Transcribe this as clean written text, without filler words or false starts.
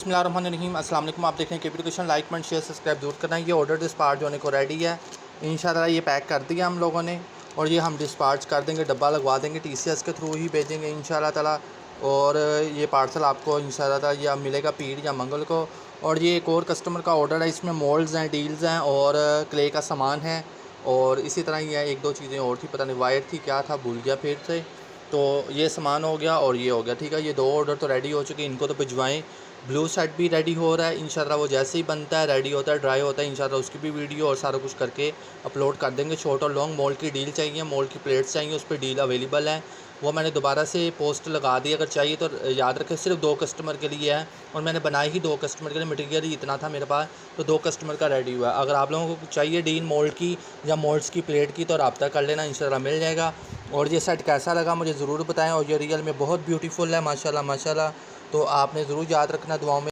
बिस्मिल्लाहिर्रहमानिर्रहीम अस्सलाम वालेकुम। आप देख रहे हैं KP education. Like comment share subscribe जरूर करना। ये ऑर्डर डिस्पार्च होने को रेडी है इंशाल्लाह। ये पैक कर दिया हम लोगों ने और ये हम डिस्पार्च कर देंगे, डब्बा लगवा देंगे, TCS के थ्रू ही भेजेंगे इंशाल्लाह ताला। और ये पार्सल आपको इंशाल्लाह ताला या मिलेगा पीर या मंगल को। और ये एक और कस्टमर का ऑर्डर है, इसमें मोल्ड्स हैं, डील्स हैं और क्ले का सामान है। और इसी तरह ये एक दो चीज़ें और थी, पता नहीं वायर थी क्या था, भूल गया फिर से। तो ये सामान हो गया और ये हो गया, ठीक है। ये दो ऑर्डर तो रेडी हो चुके हैं, इनको तो भिजवाएँ। ब्लू सेट भी रेडी हो रहा है इंशाल्लाह। वो जैसे ही बनता है, रेडी होता है, ड्राई होता है इंशाल्लाह, उसकी भी वीडियो और सारा कुछ करके अपलोड कर देंगे। शॉर्ट और लॉन्ग मोल्ड की डील चाहिए, मोल्ड की प्लेट्स चाहिए, उस पर डील अवेलेबल है। वो मैंने दोबारा से पोस्ट लगा दी, अगर चाहिए तो याद रखें सिर्फ 2 कस्टमर के लिए है। और मैंने बनाई ही 2 कस्टमर के लिए, मटीरियल ही इतना था मेरे पास, तो 2 कस्टमर का रेडी हुआ है। अगर आप लोगों को चाहिए डील मोल्ड की या मोल्ड्स की प्लेट की तो रब्ता कर लेना, इंशाल्लाह मिल जाएगा। और ये सेट कैसा लगा मुझे ज़रूर बताएं। और ये रियल में बहुत ब्यूटीफुल है माशाल्लाह माशाल्लाह। तो आपने ज़रूर याद रखना दुआओं में।